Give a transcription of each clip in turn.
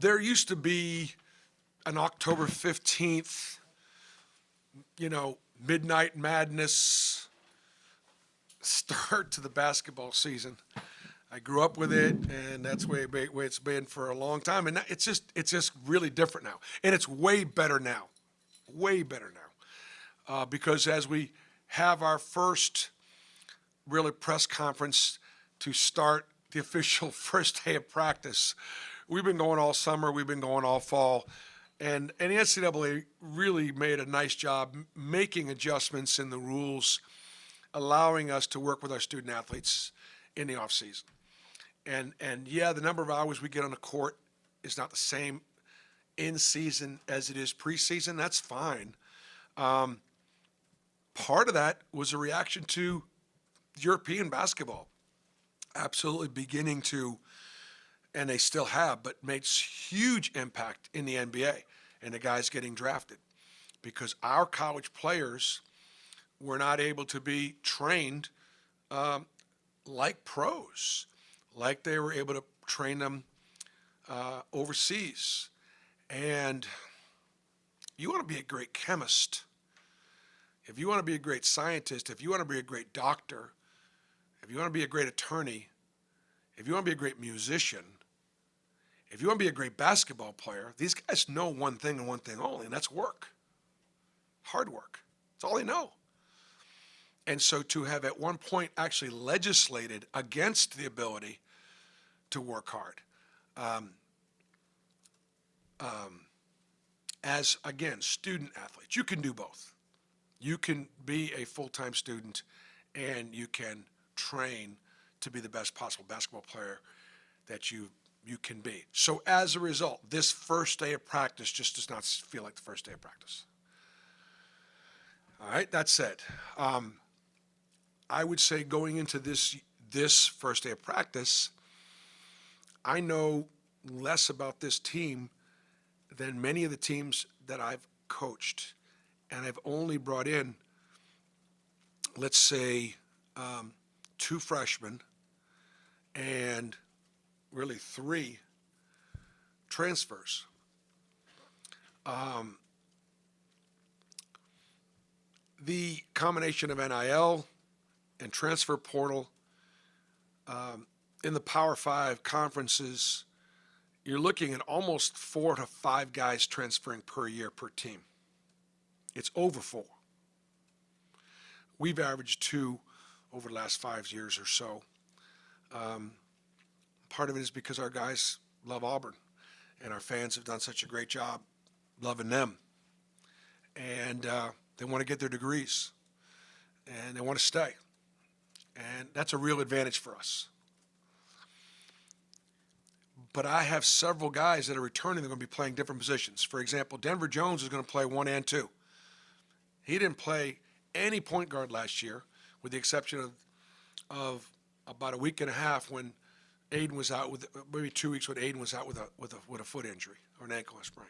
There used to be an October 15th, midnight madness start to the basketball season. I grew up with it, and that's the way it's been for a long time. And it's just really different now, and it's way better now, because as we have our first really press conference to start the official first day of practice, we've been going all summer, we've been going all fall, and the NCAA really made a nice job making adjustments in the rules, allowing us to work with our student athletes in the off season. And yeah, the number of hours we get on the court is not the same in season as it is preseason. That's fine. Part of that was a reaction to European basketball absolutely beginning to, and they still have, but made huge impact in the NBA and the guys getting drafted, because our college players were not able to be trained like pros, like they were able to train them overseas. And you want to be a great chemist, if you want to be a great scientist, if you want to be a great doctor, if you want to be a great attorney, if you want to be a great musician, if you want to be a great basketball player, these guys know one thing and one thing only, and that's work. Hard work. That's all they know. And so to have at one point actually legislated against the ability to work hard, as, again, student athletes, you can do both. You can be a full-time student and you can train to be the best possible basketball player that you can be. So as a result, this first day of practice just does not feel like the first day of practice. All right, that said, I would say going into this first day of practice, I know less about this team than many of the teams that I've coached. And I've only brought in, let's say, 2 freshmen and really 3 transfers. The combination of NIL and transfer portal in the Power 5 conferences, you're looking at almost 4 to 5 guys transferring per year per team. It's over 4. We've averaged 2 over the last 5 years or so. Part of it is because our guys love Auburn, and our fans have done such a great job loving them. And they want to get their degrees, and they want to stay. And that's a real advantage for us. But I have several guys that are returning. They're going to be playing different positions. For example, Denver Jones is going to play 1 and 2. He didn't play any point guard last year, with the exception of about a week and a half when Aiden was out, with maybe 2 weeks when Aiden was out with a foot injury or an ankle sprain.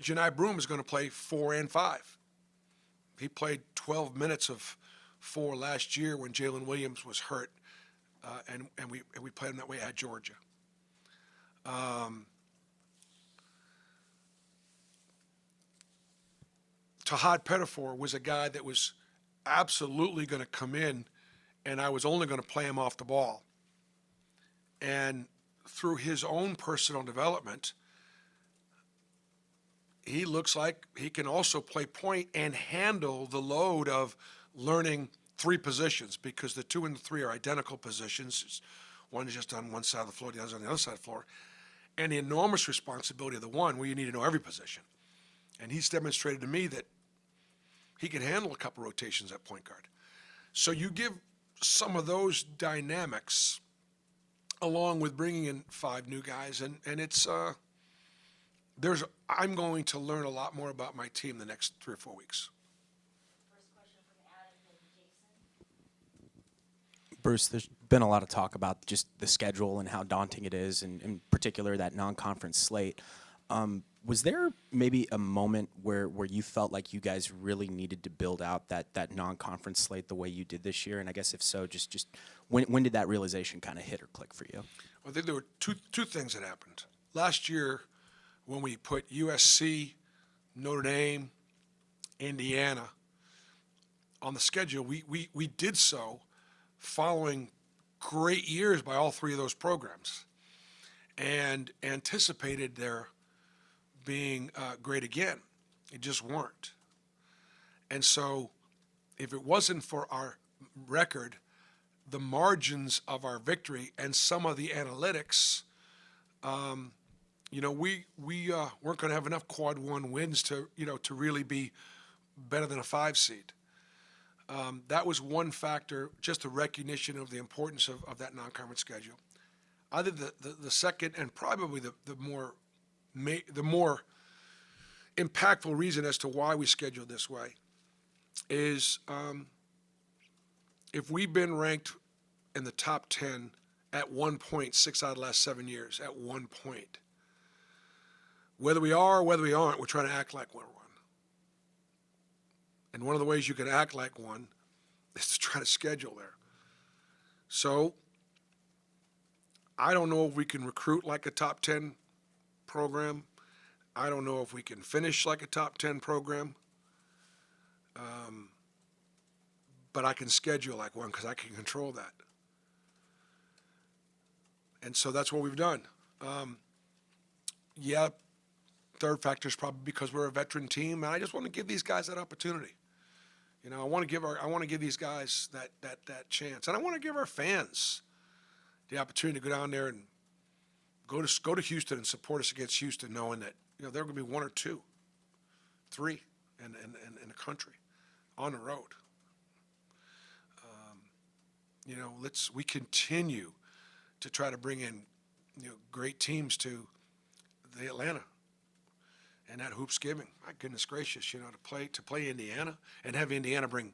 Janai Broom is going to play 4 and 5. He played 12 minutes of 4 last year when Jalen Williams was hurt, and we played him that way at Georgia. Tahad Pettifor was a guy that was absolutely going to come in, and I was only going to play him off the ball. And through his own personal development, he looks like he can also play point and handle the load of learning 3 positions, because the 2 and the 3 are identical positions. One is just on one side of the floor, the other is on the other side of the floor. And the enormous responsibility of the one, where you need to know every position. And he's demonstrated to me that he can handle a couple rotations at point guard. So you give some of those dynamics along with bringing in 5 new guys, and it's I'm going to learn a lot more about my team the next 3 or 4 weeks. First question from Adam, then Jason. Bruce, there's been a lot of talk about just the schedule and how daunting it is, and in particular that non-conference slate. Was there maybe a moment where you felt like you guys really needed to build out that non-conference slate the way you did this year? And I guess if so, just when did that realization kind of hit or click for you? I think there were two things that happened. Last year, when we put USC, Notre Dame, Indiana on the schedule, we did so following great years by all three of those programs and anticipated their being great again. It just weren't. And so if it wasn't for our record, the margins of our victory and some of the analytics, we weren't going to have enough quad one wins to really be better than a 5 seed. That was one factor, just a recognition of the importance of that non-conference schedule. I think the second and probably the more impactful reason as to why we scheduled this way is if we've been ranked in the top 10 at one point 6 out of the last 7 years, at one point, whether we are or whether we aren't, we're trying to act like we're one. And one of the ways you can act like one is to try to schedule there. So I don't know if we can recruit like a top 10 program. I don't know if we can finish like a top 10 program. But I can schedule like one because I can control that. And so that's what we've done. Third factor is probably because we're a veteran team, and I just want to give these guys that opportunity. I want to give these guys that chance, and I want to give our fans the opportunity to go down there and go to Houston and support us against Houston, knowing that there are going to be 1 or 2, 3 in the country on the road. We continue to try to bring in great teams to the Atlanta and that Hoopsgiving. My goodness gracious, to play Indiana and have Indiana bring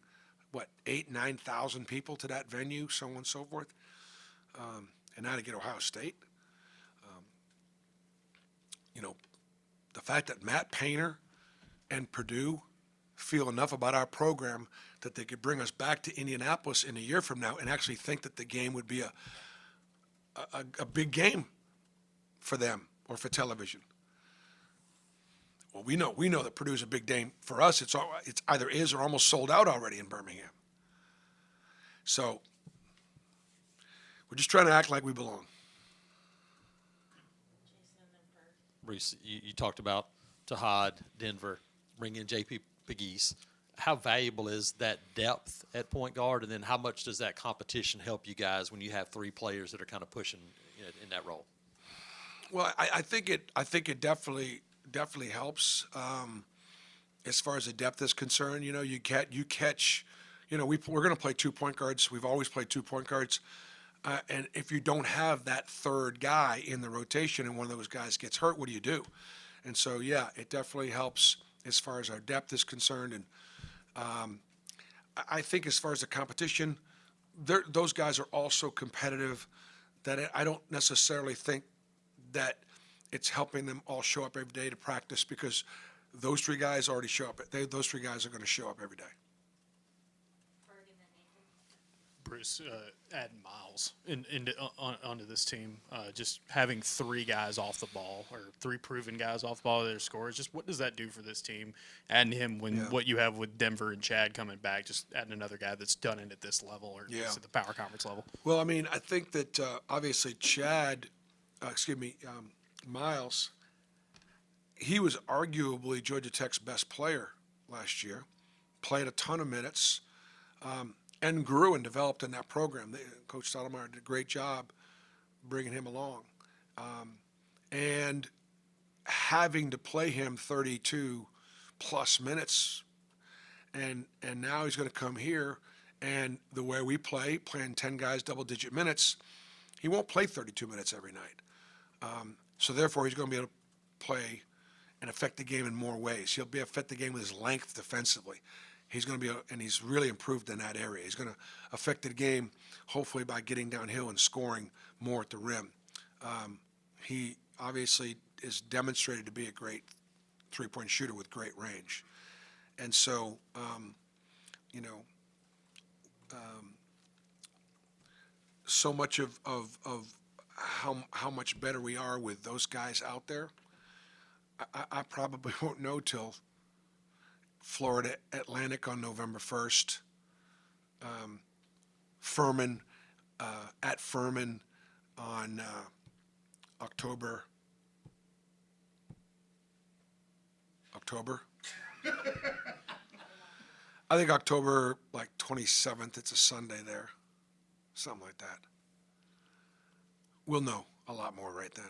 8,000-9,000 people to that venue, so on and so forth, and now to get Ohio State. The fact that Matt Painter and Purdue feel enough about our program that they could bring us back to Indianapolis in a year from now and actually think that the game would be a big game for them or for television. Well, we know that Purdue's a big game for us. It's either is or almost sold out already in Birmingham. So we're just trying to act like we belong. Bruce, you talked about Tahad, Denver, bring in J.P. Pegues. How valuable is that depth at point guard, and then how much does that competition help you guys when you have 3 players that are kind of pushing in that role? Well, I think it definitely helps as far as the depth is concerned. You catch. We're going to play 2 point guards. We've always played 2 point guards. And if you don't have that third guy in the rotation and one of those guys gets hurt, what do you do? And so, it definitely helps as far as our depth is concerned. And I think as far as the competition, those guys are also competitive that I don't necessarily think that it's helping them all show up every day to practice because those 3 guys already show up. Those 3 guys are going to show up every day. Bruce, adding Miles onto this team, just having 3 guys off the ball or 3 proven guys off the ball, their scores. Just what does that do for this team? Adding him when what you have with Denver and Chad coming back, just adding another guy that's done it at this level or just at the power conference level. Well, I mean, I think that obviously Miles, he was arguably Georgia Tech's best player last year, played a ton of minutes. And grew and developed in that program. Coach Stottlemyre did a great job bringing him along. And having to play him 32-plus minutes, and now he's going to come here, and the way we play, playing 10 guys double-digit minutes, he won't play 32 minutes every night. So therefore, he's going to be able to play and affect the game in more ways. He'll be able to affect the game with his length defensively. He's going to be, and he's really improved in that area. He's going to affect the game, hopefully, by getting downhill and scoring more at the rim. He obviously is demonstrated to be a great three-point shooter with great range. And so, you know, so much of how much better we are with those guys out there, I probably won't know till Florida Atlantic on November 1st, Furman, at Furman on October. I think October like 27th. It's a Sunday there, something like that. We'll know a lot more right then.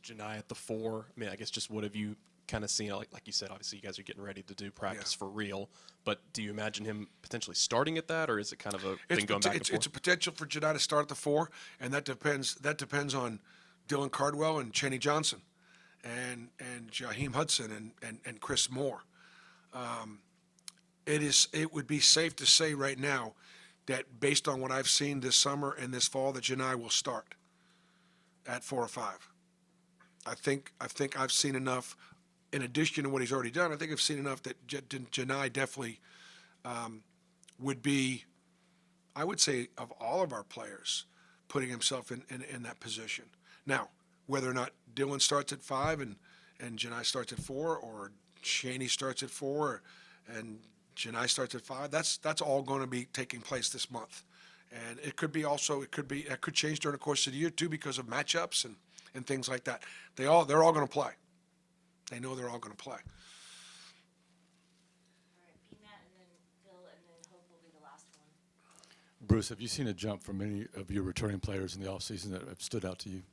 Janai at the 4. I mean, I guess just what have you kind of seen? Like you said, obviously you guys are getting ready to do practice for real. But do you imagine him potentially starting at that, or is it kind of a thing going back and forth? It's a potential for Janai to start at the 4, and that depends on Dylan Cardwell and Cheney Johnson, and Jaheim Hudson and Chris Moore. It would be safe to say right now that based on what I've seen this summer and this fall, that Janai will start at 4 or 5. I think I've seen enough, in addition to what he's already done. I think I've seen enough that Janai definitely would be, I would say, of all of our players, putting himself in that position. Now, whether or not Dylan starts at 5 and Janai starts at 4, or Cheney starts at 4 and Janai starts at 5, that's all going to be taking place this month. And it could change during the course of the year too, because of matchups and things like that. They're all going to play. They know they're all going to play. All right, P-Matt, and then Phil, and then Hope will be the last one. Bruce, have you seen a jump from any of your returning players in the offseason that have stood out to you?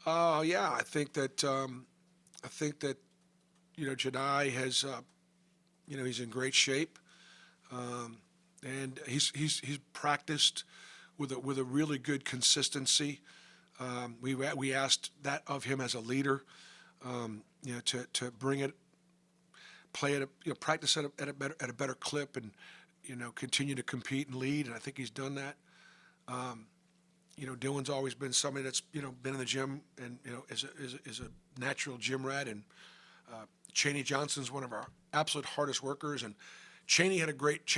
Yeah, I think that Janai has, he's in great shape, and he's practiced with a really good consistency. We asked that of him as a leader, to bring it, play at practice at a better clip, and continue to compete and lead. And I think he's done that. Dylan's always been somebody that's been in the gym and is a natural gym rat. And Cheney Johnson's one of our absolute hardest workers. And Cheney had a great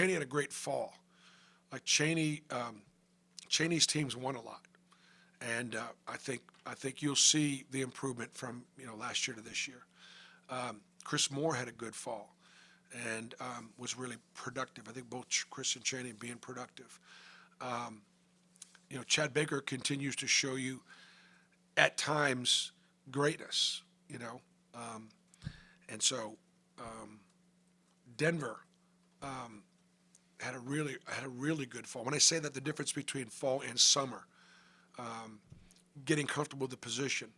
fall. Like Cheney's teams won a lot. And I think you'll see the improvement from last year to this year. Chris Moore had a good fall, and was really productive. I think both Chris and Cheney being productive. Chad Baker continues to show you at times greatness. And so Denver had a really good fall. When I say that, the difference between fall and summer. Getting comfortable with the position.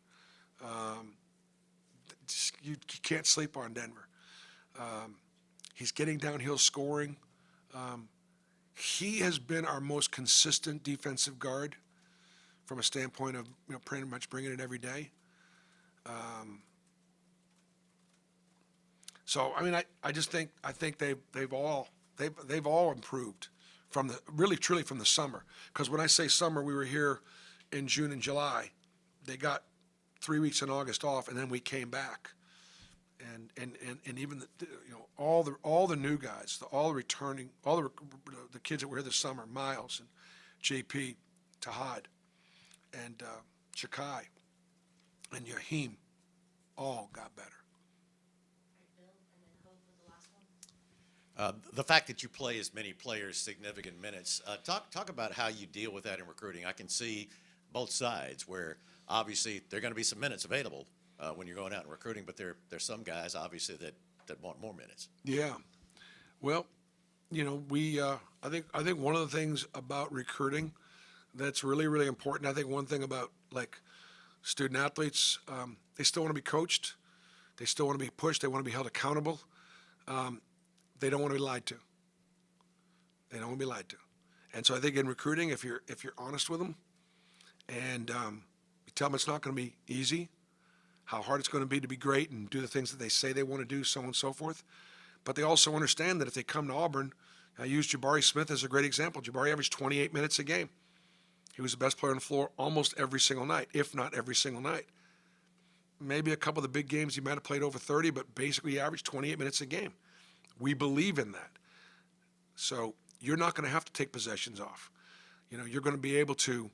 You can't sleep on Denver. He's getting downhill scoring. He has been our most consistent defensive guard from a standpoint of pretty much bringing it every day. So I mean, I think they've all improved from truly from the summer. Because when I say summer, we were here in June and July. They got 3 weeks in August off, and then we came back, and even all the new guys, all the returning, all the kids that were here this summer, Miles and JP, Tahad, and Shakai, and Yaheem, all got better. All right, Bill, and then Hope with the last one. The fact that you play as many players significant minutes, talk about how you deal with that in recruiting. I can see both sides where obviously there are going to be some minutes available when you're going out and recruiting, but there's some guys obviously that want more minutes. Yeah, well, we I think one of the things about recruiting that's really important. I think one thing about like student athletes, they still want to be coached, they still want to be pushed, they want to be held accountable. They don't want to be lied to. They don't want to be lied to. And so I think in recruiting, if you're honest with them, and you tell them it's not going to be easy, how hard it's going to be great and do the things that they say they want to do, so on and so forth. But they also understand that if they come to Auburn, I use Jabari Smith as a great example. Jabari averaged 28 minutes a game. He was the best player on the floor almost every single night, if not every single night. maybe a couple of the big games he might have played over 30, but basically he averaged 28 minutes a game. We believe in that. So you're not going to have to take possessions off. You're going to be able to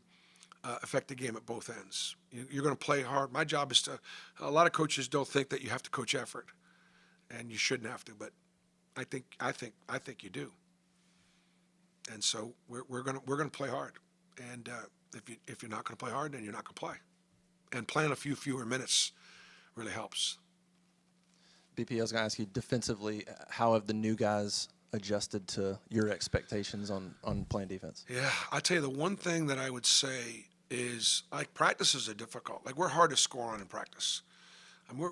affect the game at both ends. You're going to play hard. My job is to. A lot of coaches don't think that you have to coach effort, and you shouldn't have to. But I think you do. And so we're gonna play hard. And if you're not going to play hard, then you're not going to play. And playing a few fewer minutes really helps. BP, I was going to ask you defensively, how have the new guys adjusted to your expectations on playing defense? Yeah, I tell you, the one thing that I would say is, practices are difficult. We're hard to score on in practice.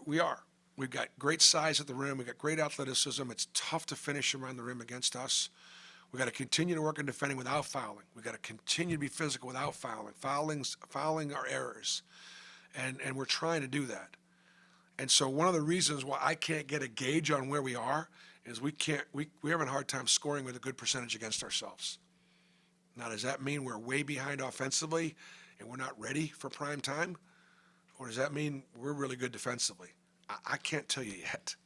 We are. We've got great size at the rim. We've got great athleticism. It's tough to finish around the rim against us. We've got to continue to work on defending without fouling. We've got to continue to be physical without fouling. Fouling are errors. And we're trying to do that. And so one of the reasons why I can't get a gauge on where we are is we're having a hard time scoring with a good percentage against ourselves. Now, does that mean we're way behind offensively and we're not ready for prime time? Or does that mean we're really good defensively? I can't tell you yet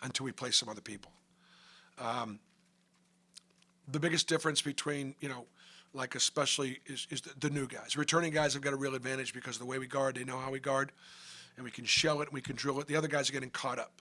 until we play some other people. The biggest difference between, especially is the new guys. Returning guys have got a real advantage because of the way we guard. They know how we guard, and we can shell it and we can drill it. The other guys are getting caught up.